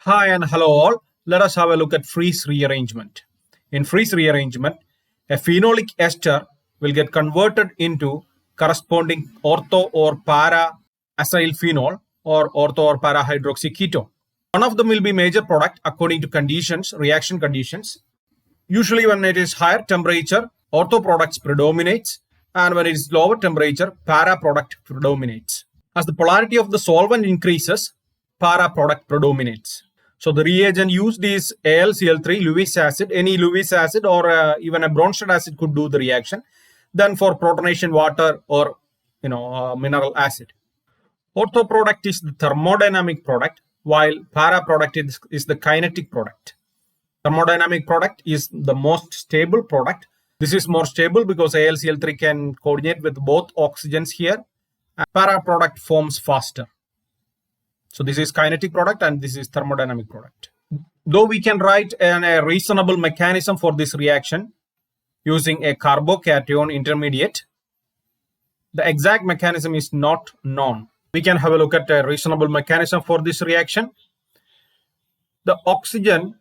Hi and hello all. Let us have a look at Freese rearrangement. In Freese rearrangement, a phenolic ester will get converted into corresponding ortho or para acyl phenol or ortho or para hydroxyketone. One of them will be major product according to conditions, reaction conditions. Usually when it is higher temperature, ortho products predominates, and when it is lower temperature, para product predominates. As the polarity of the solvent increases, para product predominates. So the reagent used is AlCl3, Lewis acid, any Lewis acid or even a Bronsted acid could do the reaction. Then for protonation, water or mineral acid. Ortho product is the thermodynamic product, while para product is the kinetic product. Thermodynamic product is the most stable product. This is more stable because AlCl3 can coordinate with both oxygens here. And para product forms faster. So this is kinetic product and this is thermodynamic product. Though we can write a reasonable mechanism for this reaction using a carbocation intermediate, the exact mechanism is not known. We can have a look at a reasonable mechanism for this reaction. The oxygen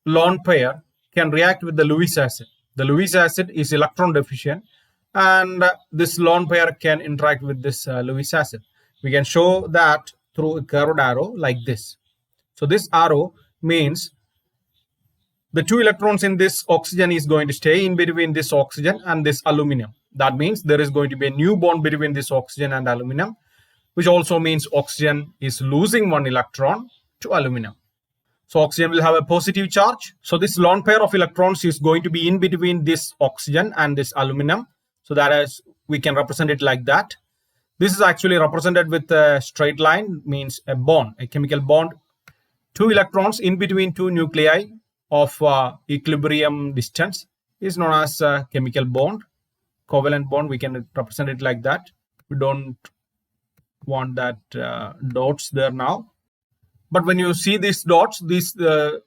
lone pair can react with the Lewis acid. The Lewis acid is electron deficient and this lone pair can interact with this Lewis acid. We can show that through a curved arrow like this. So this arrow means the two electrons in this oxygen is going to stay in between this oxygen and this aluminum. That means there is going to be a new bond between this oxygen and aluminum, which also means oxygen is losing one electron to aluminum. So oxygen will have a positive charge. So this lone pair of electrons is going to be in between this oxygen and this aluminum. So that is, we can represent it like that. This is actually represented with a straight line, means a bond, a chemical bond. Two electrons in between two nuclei of equilibrium distance is known as a chemical bond, covalent bond. We can represent it like that. We don't want that dots there now. But when you see these dots,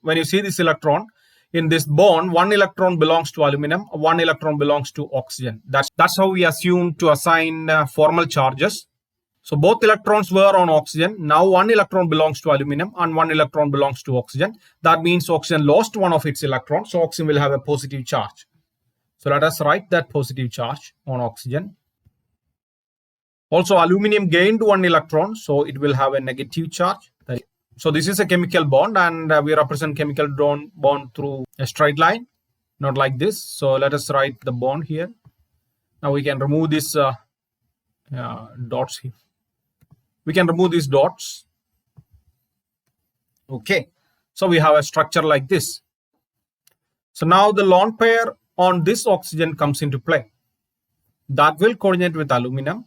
when you see this electron in this bond, one electron belongs to aluminum, one electron belongs to oxygen. That's how we assume to assign formal charges. So both electrons were on oxygen. Now one electron belongs to aluminum and one electron belongs to oxygen. That means oxygen lost one of its electrons. So oxygen will have a positive charge. So let us write that positive charge on oxygen. Also aluminum gained one electron. So it will have a negative charge. So this is a chemical bond and we represent chemical bond through a straight line, not like this. So let us write the bond here. Now we can remove these dots here. We can remove these dots. Okay, so we have a structure like this. So now the lone pair on this oxygen comes into play. That will coordinate with aluminum.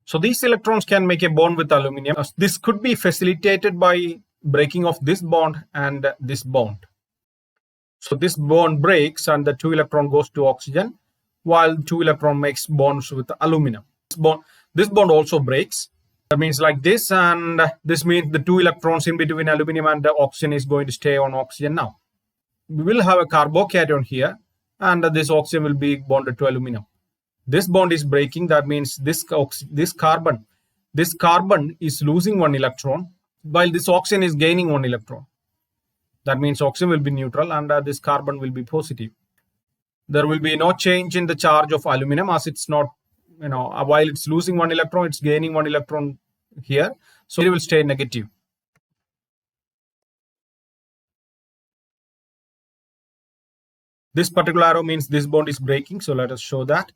So these electrons can make a bond with aluminum. This could be facilitated by breaking of this bond and this bond. So this bond breaks and the two electron goes to oxygen while two electron makes bonds with aluminum. This bond also breaks. That means like this, and this means the two electrons in between aluminum and the oxygen is going to stay on oxygen now. We will have a carbocation here and this oxygen will be bonded to aluminum. This bond is breaking. That means this carbon is losing one electron while this oxygen is gaining one electron. That means oxygen will be neutral and this carbon will be positive. There will be no change in the charge of aluminum as it's not, while it's losing one electron, it's gaining one electron here. So it will stay negative. This particular arrow means this bond is breaking. So let us show that.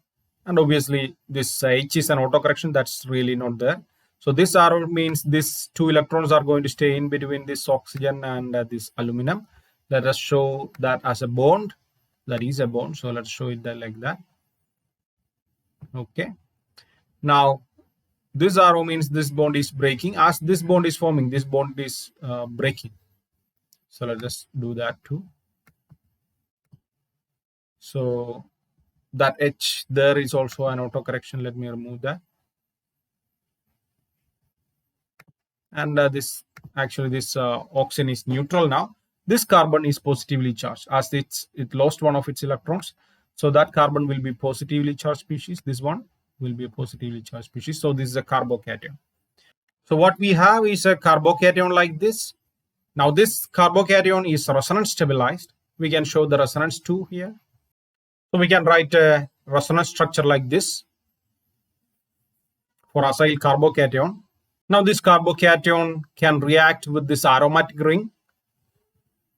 And obviously this H is an autocorrection, that's really not there. So this arrow means these two electrons are going to stay in between this oxygen and this aluminum. Let us show that as a bond. That is a bond. So let's show it there like that. Okay. Now this arrow means this bond is breaking. As this bond is forming, this bond is breaking. So let's just do that too. So that H there is also an autocorrection. Let me remove that. And this oxygen is neutral now. This carbon is positively charged as it lost one of its electrons. So that carbon will be positively charged species. This one will be a positively charged species. So this is a carbocation. So what we have is a carbocation like this. Now this carbocation is resonance stabilized. We can show the resonance too here. So we can write a resonance structure like this for acyl carbocation. Now this carbocation can react with this aromatic ring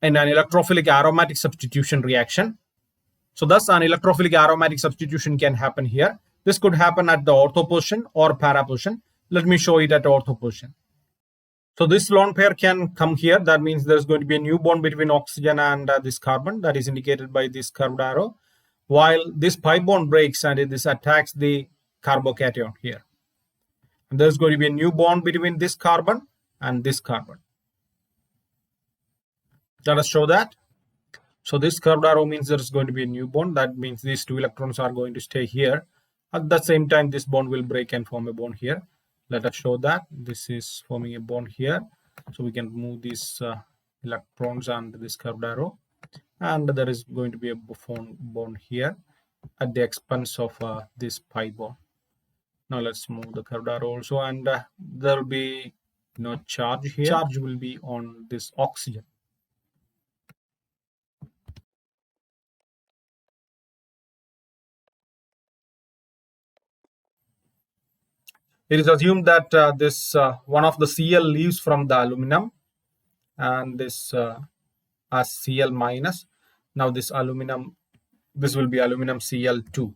in an electrophilic aromatic substitution reaction. So thus an electrophilic aromatic substitution can happen here. This could happen at the ortho position or para position. Let me show it at ortho position. So this lone pair can come here. That means there's going to be a new bond between oxygen and this carbon, that is indicated by this curved arrow, while this pi bond breaks and this attacks the carbocation here. And there's going to be a new bond between this carbon and this carbon. Let us show that. So this curved arrow means there's going to be a new bond. That means these two electrons are going to stay here. At the same time, this bond will break and form a bond here. Let us show that. This is forming a bond here. So we can move these electrons and this curved arrow. And there is going to be a bond here at the expense of this pi bond. Now let's move the curved arrow also, and there will be no charge here. Charge will be on this oxygen. It is assumed that this one of the Cl leaves from the aluminum, and this as Cl minus. Now this aluminum, this will be aluminum Cl2.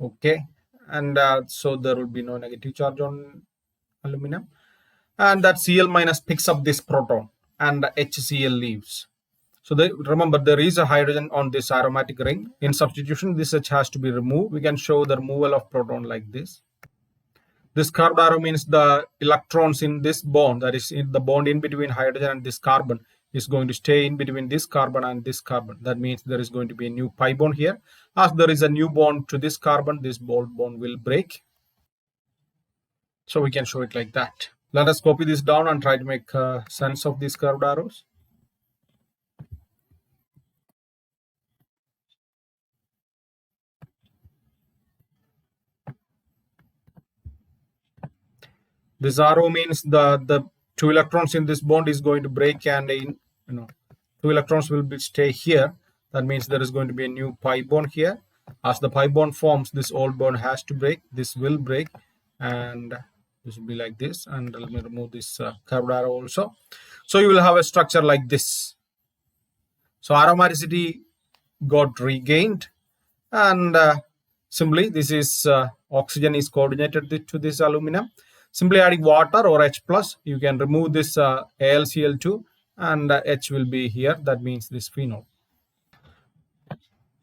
Okay, and so there will be no negative charge on aluminum, and that Cl minus picks up this proton and HCl leaves. So remember, there is a hydrogen on this aromatic ring. In substitution, this H has to be removed. We can show the removal of proton like this. This curved arrow means the electrons in this bond, that is in the bond in between hydrogen and this carbon, is going to stay in between this carbon and this carbon. That means there is going to be a new pi bond here. As there is a new bond to this carbon, this bond will break. So we can show it like that. Let us copy this down and try to make sense of these curved arrows. This arrow means the two electrons in this bond is going to break, and two electrons will stay here. That means there is going to be a new pi bond here. As the pi bond forms, this old bond has to break. This will break, and this will be like this. And let me remove this curved arrow also. So you will have a structure like this. So aromaticity got regained, and simply this is oxygen is coordinated to this aluminum. Simply adding water or H plus, you can remove this AlCl2, and H will be here. That means this phenol.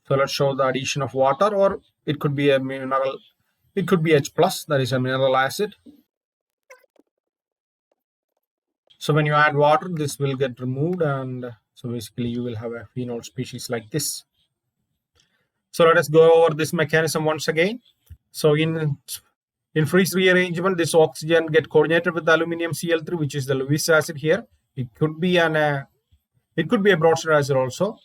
So let's show the addition of water, or it could be a mineral. It could be H plus, that is a mineral acid. So when you add water, this will get removed, and so basically you will have a phenol species like this. So let us go over this mechanism once again. So in freeze rearrangement, this oxygen get coordinated with the aluminium Cl3, which is the Lewis acid here. It could be a Bronsted acid also.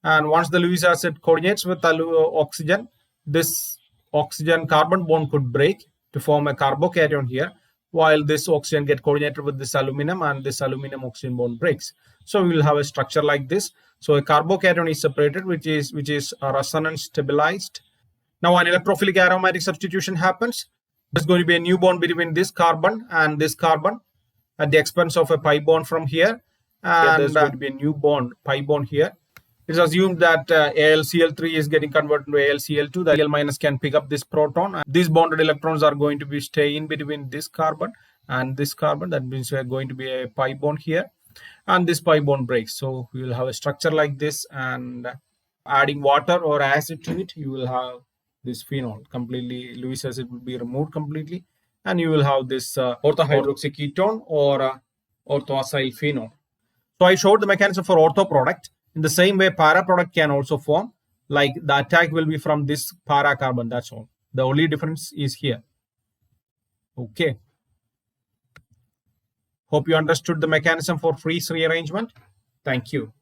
And once the Lewis acid coordinates with oxygen, this oxygen carbon bond could break to form a carbocation here, while this oxygen get coordinated with this aluminum, and this aluminum oxygen bond breaks. So we will have a structure like this. So a carbocation is separated, which is resonance stabilized. Now an electrophilic aromatic substitution happens. There's going to be a new bond between this carbon and this carbon at the expense of a pi bond from here. And there's going to be a new bond, pi bond here. It's assumed that AlCl3 is getting converted to AlCl2. The Al minus can pick up this proton. These bonded electrons are going to stay in between this carbon and this carbon. That means we are going to be a pi bond here. And this pi bond breaks. So we will have a structure like this, and adding water or acid to it, you will have this phenol completely. Lewis acid will be removed completely, and you will have this orthohydroxy ketone or orthoacyl phenol. So I showed the mechanism for ortho product. In the same way, para product can also form. Like the attack will be from this para carbon. That's all. The only difference is here. Okay. Hope you understood the mechanism for freeze rearrangement. Thank you.